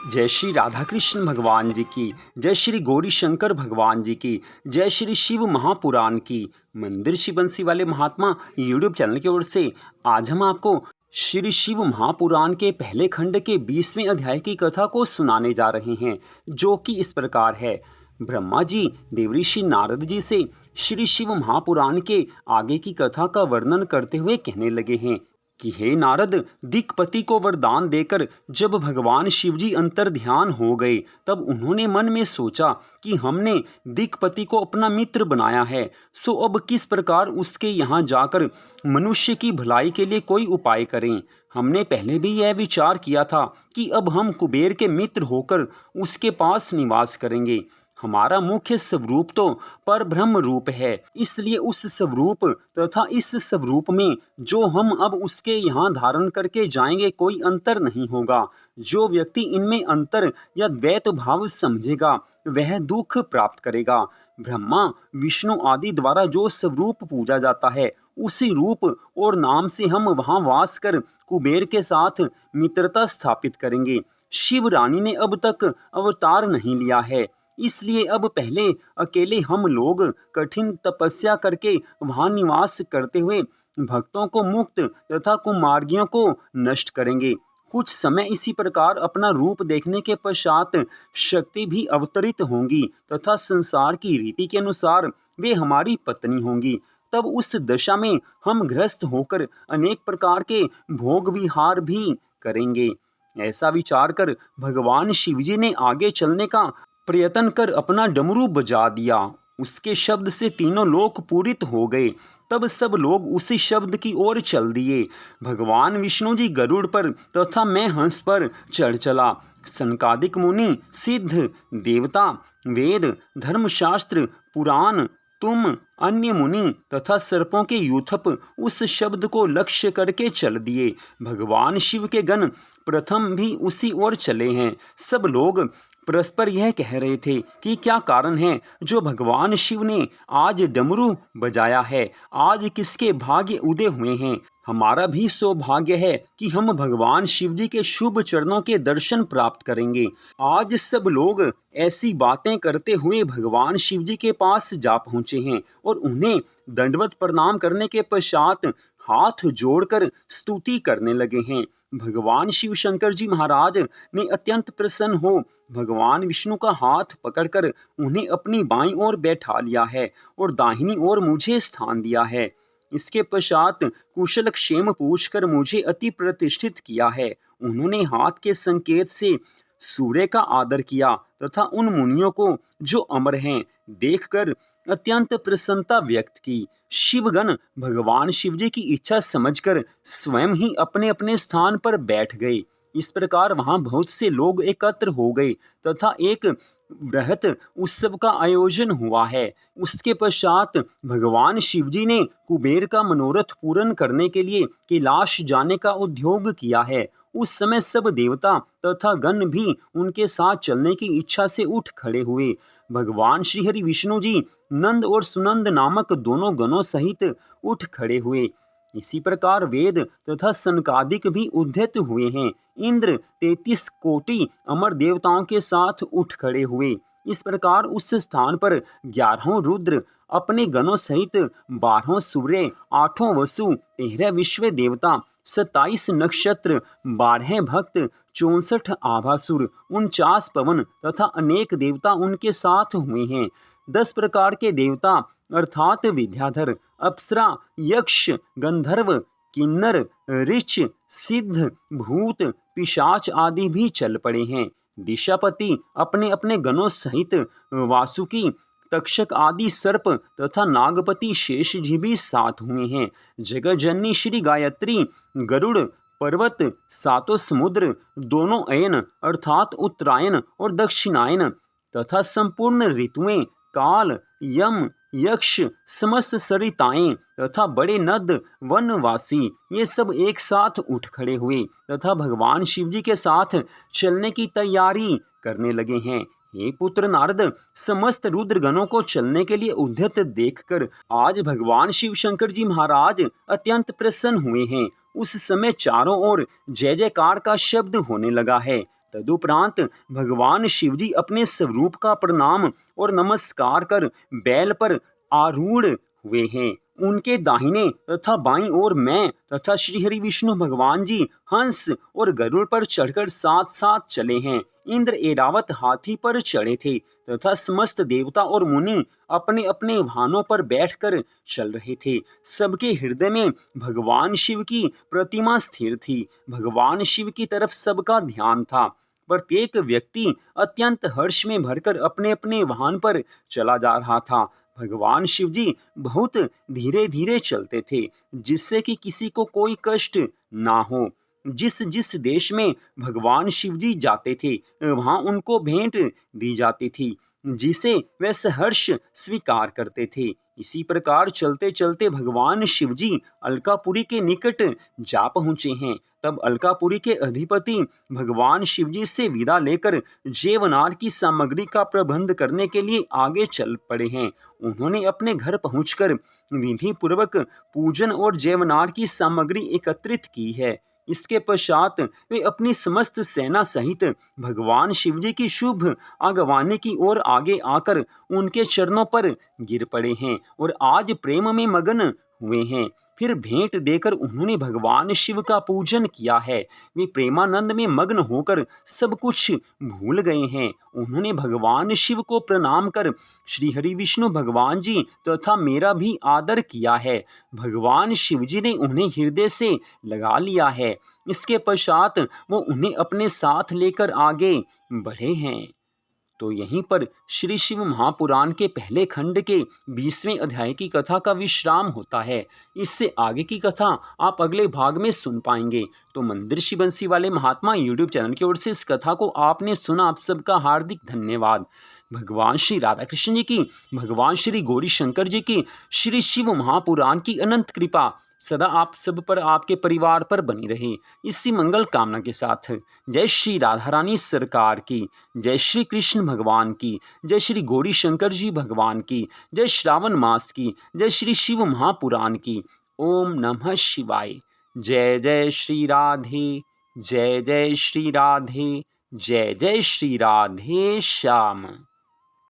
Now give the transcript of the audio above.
जय श्री राधा कृष्ण भगवान जी की, जय श्री गौरी शंकर भगवान जी की, जय श्री शिव महापुराण की। मंदिर शिव बंसी वाले महात्मा यूट्यूब चैनल की ओर से आज हम आपको श्री शिव महापुराण के पहले खंड के 20वें अध्याय की कथा को सुनाने जा रहे हैं, जो कि इस प्रकार है। ब्रह्मा जी देवऋषि नारद जी से श्री शिव महापुराण के आगे की कथा का वर्णन करते हुए कहने लगे हैं कि हे नारद, दिक्पति को वरदान देकर जब भगवान शिवजी अंतर ध्यान हो गए, तब उन्होंने मन में सोचा कि हमने दिक्पति को अपना मित्र बनाया है, सो अब किस प्रकार उसके यहाँ जाकर मनुष्य की भलाई के लिए कोई उपाय करें। हमने पहले भी यह विचार किया था कि अब हम कुबेर के मित्र होकर उसके पास निवास करेंगे। हमारा मुख्य स्वरूप तो पर ब्रह्म रूप है, इसलिए उस स्वरूप तथा इस स्वरूप में जो हम अब उसके यहाँ धारण करके जाएंगे कोई अंतर नहीं होगा। जो व्यक्ति इनमें अंतर या द्वैत भाव समझेगा वह दुख प्राप्त करेगा। ब्रह्मा विष्णु आदि द्वारा जो स्वरूप पूजा जाता है, उसी रूप और नाम से हम वहाँ वास कर कुबेर के साथ मित्रता स्थापित करेंगे। शिव रानी ने अब तक अवतार नहीं लिया है, इसलिए अब पहले अकेले हम लोग कठिन तपस्या करके वहां निवास करते हुए भक्तों को मुक्त तथा कुमार्गियों को नष्ट करेंगे। कुछ समय इसी प्रकार अपना रूप देखने के पश्चात शक्ति भी अवतरित होंगी तथा संसार की रीति के अनुसार वे हमारी पत्नी होंगी। तब उस दशा में हम ग्रस्त होकर अनेक प्रकार के भोग विहार भी करेंगे। ऐसा विचार कर भगवान शिवजी ने आगे चलने का प्रयत्न कर अपना डमरू बजा दिया। उसके शब्द से तीनों लोक पूरित हो गए। तब सब लोग उसी शब्द की ओर चल दिए। भगवान विष्णु जी गरुड़ पर तथा मैं हंस पर चढ़ चला। सनकादिक मुनि, सिद्ध, देवता, वेद, धर्मशास्त्र, पुराण, तुम, अन्य मुनि तथा सर्पों के यूथप उस शब्द को लक्ष्य करके चल दिए। भगवान शिव के गण प्रथम भी उसी ओर चले हैं। सब लोग परस्पर यह कह रहे थे कि क्या कारण है जो भगवान शिव ने आज डमरू बजाया है, आज किसके भाग्य उदय हुए हैं। हमारा भी सौभाग्य है कि हम भगवान शिव जी के शुभ चरणों के दर्शन प्राप्त करेंगे। आज सब लोग ऐसी बातें करते हुए भगवान शिव जी के पास जा पहुँचे हैं और उन्हें दंडवत प्रणाम करने के पश्चात हाथ जोड़कर स्तुति करने लगे हैं। भगवान शिव शंकर जी महाराज ने अत्यंत प्रसन्न हो भगवान विष्णु का हाथ पकड़कर उन्हें अपनी बाईं ओर बैठा लिया है और दाहिनी ओर मुझे स्थान दिया है। इसके पश्चात कुशल क्षेम पूछकर मुझे अति प्रतिष्ठित किया है। उन्होंने हाथ के संकेत से सूर्य का आदर किया तथा उन मुनियों को जो अमर हैं देखकर अत्यंत प्रसन्नता व्यक्त की। शिवगण भगवान शिवजी की इच्छा समझकर स्वयं ही अपने अपने स्थान पर बैठ गए। इस प्रकार वहां बहुत से लोग एकत्र हो गए तथा एक बृहत उत्सव का आयोजन हुआ है। उसके पश्चात भगवान शिवजी ने कुबेर का मनोरथ पूर्ण करने के लिए कैलाश जाने का उद्योग किया है। उस समय सब देवता तथा गण भी उनके साथ चलने की इच्छा से उठ खड़े हुए। भगवान श्री हरि विष्णु जी नंद और सुनंद नामक दोनों गणों सहित उठ खड़े हुए। इसी प्रकार वेद तथा सनकादिक भी उद्धत हुए हैं। इंद्र 33 कोटि अमर देवताओं के साथ उठ खड़े हुए। इस प्रकार उस स्थान पर 11 रुद्र अपने गणों सहित 12 सूर्य, 8 वसु, 13 विश्व देवता, 27 नक्षत्र, 12 भक्त, 64 आभासुर, 49 पवन तथा अनेक देवता उनके साथ हुए हैं। 10 प्रकार के देवता अर्थात विद्याधर, अप्सरा, यक्ष, गंधर्व, किन्नर, ऋच, सिद्ध, भूत, पिशाच आदि भी चल पड़े हैं। दिशापति अपने अपने गणों सहित वासुकी, तक्षक आदि सर्प तथा नागपति शेष जी भी साथ हुए हैं। जगज्जननी श्री गायत्री, गरुड़, पर्वत, सातों समुद्र, दोनों अयन अर्थात उत्तरायण और दक्षिणायन तथा संपूर्ण ऋतुएं, काल, यम, यक्ष, समस्त सरिताएं तथा बड़े नद वनवासी ये सब एक साथ उठ खड़े हुए तथा भगवान शिवजी के साथ चलने की तैयारी करने लगे हैं। हे पुत्र नारद, समस्त रुद्रगणों को चलने के लिए उद्यत देखकर आज भगवान शिव शंकर जी महाराज अत्यंत प्रसन्न हुए हैं। उस समय चारों ओर जय जयकार का शब्द होने लगा है। तदुपरांत भगवान शिवजी अपने स्वरूप का प्रणाम और नमस्कार कर बैल पर आरूढ़ हुए हैं। उनके दाहिने तथा बाईं ओर मैं तथा श्री हरि विष्णु भगवान जी हंस और गरुड़ पर चढ़कर साथ साथ चले हैं। इंद्र एरावत हाथी पर चढ़े थे तथा समस्त देवता और मुनि अपने अपने वाहनों पर बैठकर चल रहे थे। सबके हृदय में भगवान शिव की प्रतिमा स्थिर थी। भगवान शिव की तरफ सबका ध्यान था। प्रत्येक व्यक्ति अत्यंत हर्ष में भरकर अपने अपने वाहन पर चला जा रहा था। भगवान शिव जी बहुत धीरे धीरे चलते थे, जिससे कि किसी को कोई कष्ट ना हो। जिस जिस देश में भगवान शिव जी जाते थे, वहां उनको भेंट दी जाती थी, जिसे वे सहर्ष स्वीकार करते थे। इसी प्रकार चलते चलते भगवान शिव जी अलकापुरी के निकट जा पहुंचे हैं। तब अलकापुरी के अधिपति भगवान शिव जी से विदा लेकर जेवनार की सामग्री का प्रबंध करने के लिए आगे चल पड़े हैं। उन्होंने अपने घर पहुंचकर विधि पूर्वक पूजन और जेवनार की सामग्री एकत्रित की है। इसके पश्चात वे अपनी समस्त सेना सहित भगवान शिवजी की शुभ आगवानी की ओर आगे आकर उनके चरणों पर गिर पड़े हैं और आज प्रेम में मगन हुए हैं। फिर भेंट देकर उन्होंने भगवान शिव का पूजन किया है। वे प्रेमानंद में मग्न होकर सब कुछ भूल गए हैं। उन्होंने भगवान शिव को प्रणाम कर श्री हरि विष्णु भगवान जी तथा मेरा भी आदर किया है। भगवान शिव जी ने उन्हें हृदय से लगा लिया है। इसके पश्चात वो उन्हें अपने साथ लेकर आगे बढ़े हैं। तो यहीं पर श्री शिव महापुराण के पहले खंड के 20वें अध्याय की कथा का विश्राम होता है। इससे आगे की कथा आप अगले भाग में सुन पाएंगे। तो मंदिर शिव बंसी वाले महात्मा यूट्यूब चैनल की ओर से इस कथा को आपने सुना, आप सबका हार्दिक धन्यवाद। भगवान श्री राधा कृष्ण जी की, भगवान श्री गौरी शंकर जी की, श्री शिव महापुराण की अनंत कृपा सदा आप सब पर, आपके परिवार पर बनी रहे। इसी मंगल कामना के साथ जय श्री राधा रानी सरकार की, जय श्री कृष्ण भगवान की, जय श्री गौरी शंकर जी भगवान की, जय श्रावण मास की, जय श्री शिव महापुराण की। ओम नमः शिवाय। जय जय श्री राधे, जय जय श्री राधे, जय जय श्री राधे श्याम।